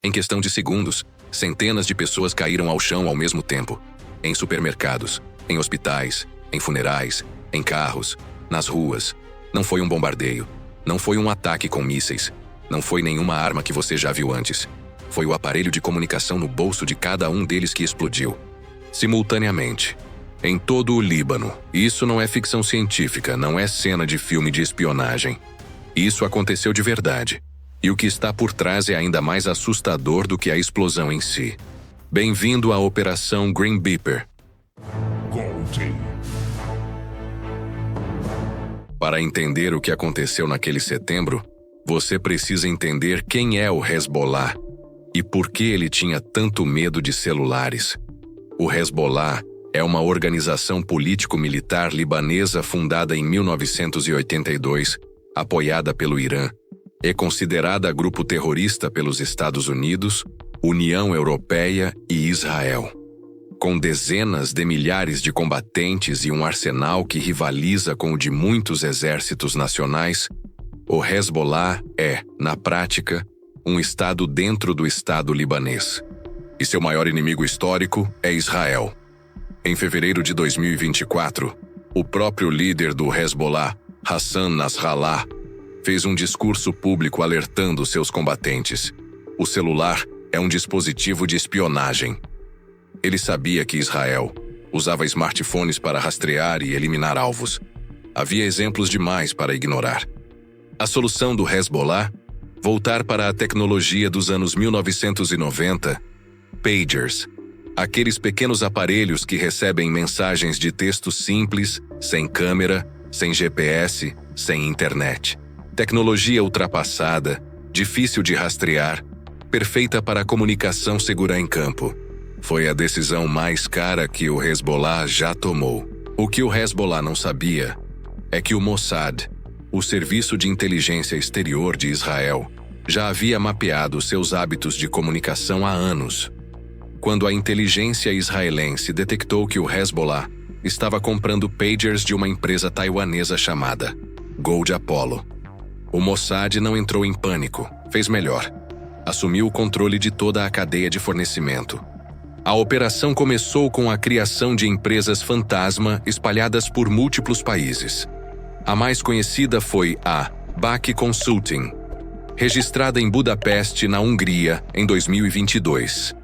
Em questão de segundos, centenas de pessoas caíram ao chão ao mesmo tempo. Em supermercados, em hospitais, em funerais, em carros, nas ruas. Não foi um bombardeio. Não foi um ataque com mísseis. Não foi nenhuma arma que você já viu antes. Foi o aparelho de comunicação no bolso de cada um deles que explodiu. Simultaneamente. Em todo o Líbano. Isso não é ficção científica, não é cena de filme de espionagem. Isso aconteceu de verdade. E o que está por trás é ainda mais assustador do que a explosão em si. Bem-vindo à Operação Green Beeper. Para entender o que aconteceu naquele setembro, você precisa entender quem é o Hezbollah e por que ele tinha tanto medo de celulares. O Hezbollah é uma organização político-militar libanesa fundada em 1982, apoiada pelo Irã. É considerada grupo terrorista pelos Estados Unidos, União Europeia e Israel. Com dezenas de milhares de combatentes e um arsenal que rivaliza com o de muitos exércitos nacionais, o Hezbollah é, na prática, um estado dentro do Estado libanês. E seu maior inimigo histórico é Israel. Em fevereiro de 2024, o próprio líder do Hezbollah, Hassan Nasrallah, fez um discurso público alertando seus combatentes. O celular é um dispositivo de espionagem. Ele sabia que Israel usava smartphones para rastrear e eliminar alvos. Havia exemplos demais para ignorar. A solução do Hezbollah? Voltar para a tecnologia dos anos 1990, pagers. Aqueles pequenos aparelhos que recebem mensagens de texto simples, sem câmera, sem GPS, sem internet. Tecnologia ultrapassada, difícil de rastrear, perfeita para a comunicação segura em campo. Foi a decisão mais cara que o Hezbollah já tomou. O que o Hezbollah não sabia é que o Mossad, o Serviço de Inteligência Exterior de Israel, já havia mapeado seus hábitos de comunicação há anos. Quando a inteligência israelense detectou que o Hezbollah estava comprando pagers de uma empresa taiwanesa chamada Gold Apollo, o Mossad não entrou em pânico, fez melhor. Assumiu o controle de toda a cadeia de fornecimento. A operação começou com a criação de empresas fantasma espalhadas por múltiplos países. A mais conhecida foi a BAC Consulting, registrada em Budapeste, na Hungria, em 2022.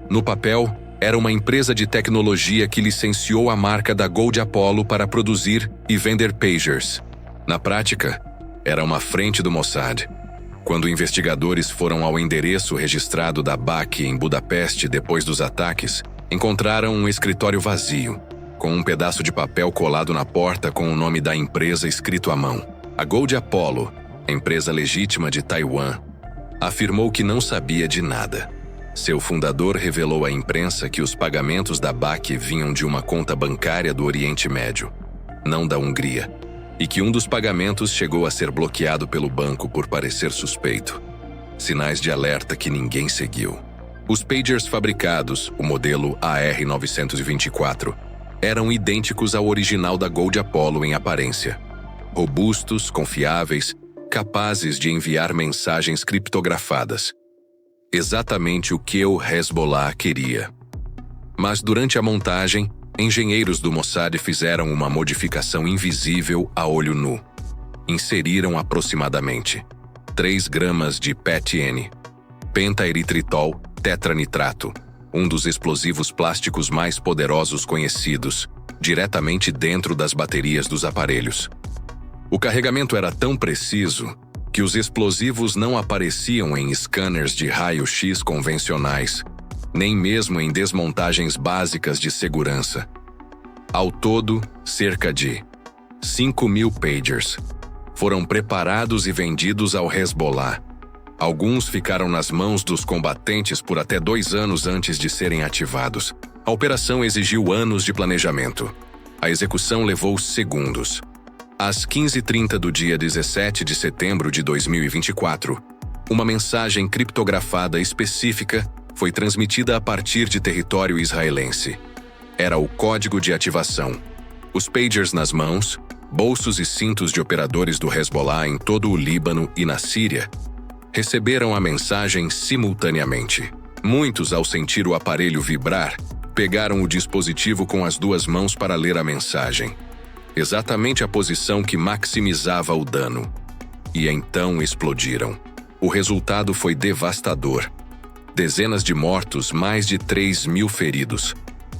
No papel, era uma empresa de tecnologia que licenciou a marca da Gold Apollo para produzir e vender pagers. Na prática, era uma frente do Mossad. Quando investigadores foram ao endereço registrado da BAC em Budapeste depois dos ataques, encontraram um escritório vazio, com um pedaço de papel colado na porta com o nome da empresa escrito à mão. A Gold Apollo, empresa legítima de Taiwan, afirmou que não sabia de nada. Seu fundador revelou à imprensa que os pagamentos da BAC vinham de uma conta bancária do Oriente Médio, não da Hungria, e que um dos pagamentos chegou a ser bloqueado pelo banco por parecer suspeito. Sinais de alerta que ninguém seguiu. Os pagers fabricados, o modelo AR-924, eram idênticos ao original da Gold Apollo em aparência. Robustos, confiáveis, capazes de enviar mensagens criptografadas. Exatamente o que o Hezbollah queria. Mas durante a montagem, engenheiros do Mossad fizeram uma modificação invisível a olho nu. Inseriram aproximadamente 3 gramas de PETN, pentaeritritol tetranitrato, um dos explosivos plásticos mais poderosos conhecidos, diretamente dentro das baterias dos aparelhos. O carregamento era tão preciso que os explosivos não apareciam em scanners de raio-x convencionais, nem mesmo em desmontagens básicas de segurança. Ao todo, cerca de 5.000 pagers foram preparados e vendidos ao Hezbollah. Alguns ficaram nas mãos dos combatentes por até 2 anos antes de serem ativados. A operação exigiu anos de planejamento. A execução levou segundos. Às 15h30 do dia 17 de setembro de 2024, uma mensagem criptografada específica foi transmitida a partir de território israelense. Era o código de ativação. Os pagers nas mãos, bolsos e cintos de operadores do Hezbollah em todo o Líbano e na Síria receberam a mensagem simultaneamente. Muitos, ao sentir o aparelho vibrar, pegaram o dispositivo com as duas mãos para ler a mensagem. Exatamente a posição que maximizava o dano. E então explodiram. O resultado foi devastador. Dezenas de mortos, mais de 3.000 feridos.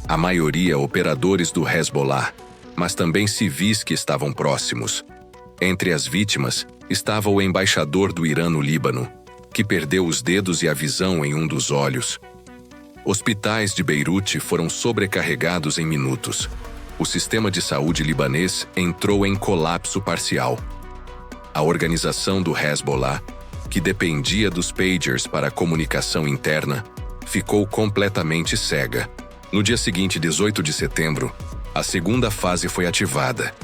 A maioria operadores do Hezbollah, mas também civis que estavam próximos. Entre as vítimas estava o embaixador do Irã no Líbano, que perdeu os dedos e a visão em um dos olhos. Hospitais de Beirute foram sobrecarregados em minutos. O sistema de saúde libanês entrou em colapso parcial. A organização do Hezbollah, que dependia dos pagers para a comunicação interna, ficou completamente cega. No dia seguinte, 18 de setembro, a segunda fase foi ativada.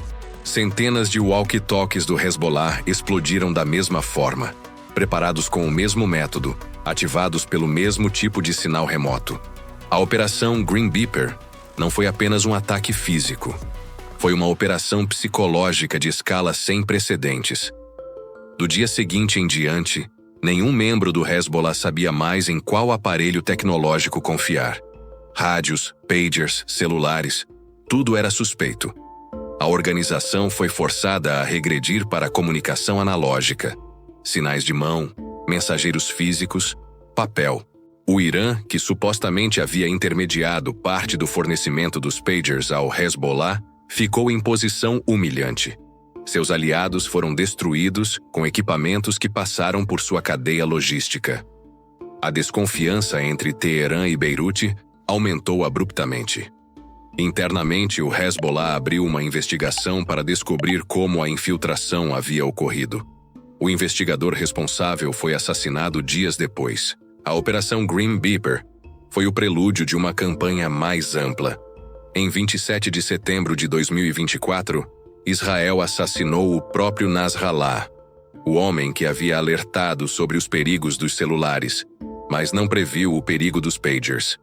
Centenas de walkie-talkies do Hezbollah explodiram da mesma forma, preparados com o mesmo método, ativados pelo mesmo tipo de sinal remoto. A Operação Green Beeper não foi apenas um ataque físico. Foi uma operação psicológica de escala sem precedentes. Do dia seguinte em diante, nenhum membro do Hezbollah sabia mais em qual aparelho tecnológico confiar. Rádios, pagers, celulares, tudo era suspeito. A organização foi forçada a regredir para a comunicação analógica. Sinais de mão, mensageiros físicos, papel. O Irã, que supostamente havia intermediado parte do fornecimento dos pagers ao Hezbollah, ficou em posição humilhante. Seus aliados foram destruídos com equipamentos que passaram por sua cadeia logística. A desconfiança entre Teherã e Beirute aumentou abruptamente. Internamente, o Hezbollah abriu uma investigação para descobrir como a infiltração havia ocorrido. O investigador responsável foi assassinado dias depois. A Operação Green Beeper foi o prelúdio de uma campanha mais ampla. Em 27 de setembro de 2024, Israel assassinou o próprio Nasrallah, o homem que havia alertado sobre os perigos dos celulares, mas não previu o perigo dos pagers.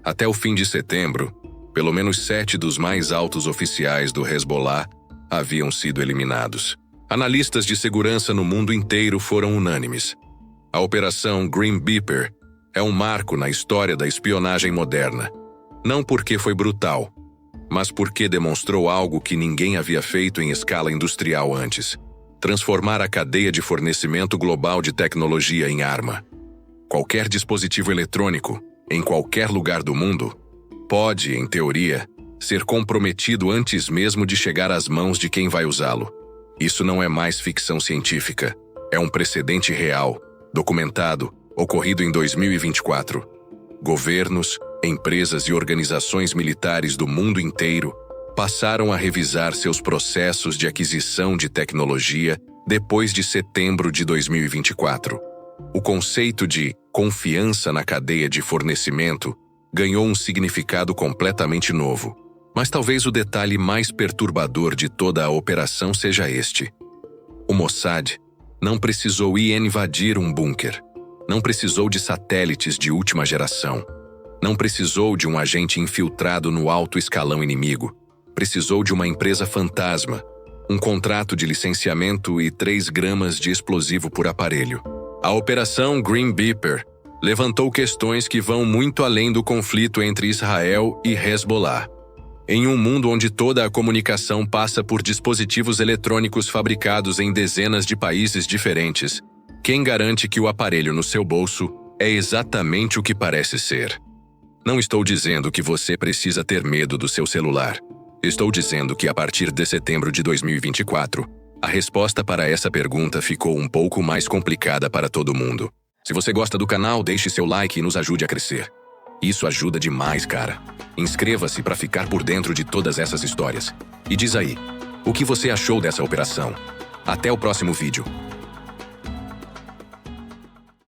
Até o fim de setembro, pelo menos 7 dos mais altos oficiais do Hezbollah haviam sido eliminados. Analistas de segurança no mundo inteiro foram unânimes. A Operação Green Beeper é um marco na história da espionagem moderna. Não porque foi brutal, mas porque demonstrou algo que ninguém havia feito em escala industrial antes: transformar a cadeia de fornecimento global de tecnologia em arma. Qualquer dispositivo eletrônico, em qualquer lugar do mundo, pode, em teoria, ser comprometido antes mesmo de chegar às mãos de quem vai usá-lo. Isso não é mais ficção científica. É um precedente real, documentado, ocorrido em 2024. Governos, empresas e organizações militares do mundo inteiro passaram a revisar seus processos de aquisição de tecnologia depois de setembro de 2024. O conceito de confiança na cadeia de fornecimento ganhou um significado completamente novo. Mas talvez o detalhe mais perturbador de toda a operação seja este: o Mossad não precisou ir invadir um bunker. Não precisou de satélites de última geração. Não precisou de um agente infiltrado no alto escalão inimigo. Precisou de uma empresa fantasma, um contrato de licenciamento e 3 gramas de explosivo por aparelho. A Operação Green Beeper levantou questões que vão muito além do conflito entre Israel e Hezbollah. Em um mundo onde toda a comunicação passa por dispositivos eletrônicos fabricados em dezenas de países diferentes, quem garante que o aparelho no seu bolso é exatamente o que parece ser? Não estou dizendo que você precisa ter medo do seu celular. Estou dizendo que a partir de setembro de 2024, a resposta para essa pergunta ficou um pouco mais complicada para todo mundo. Se você gosta do canal, deixe seu like e nos ajude a crescer. Isso ajuda demais, cara. Inscreva-se para ficar por dentro de todas essas histórias. E diz aí, o que você achou dessa operação? Até o próximo vídeo.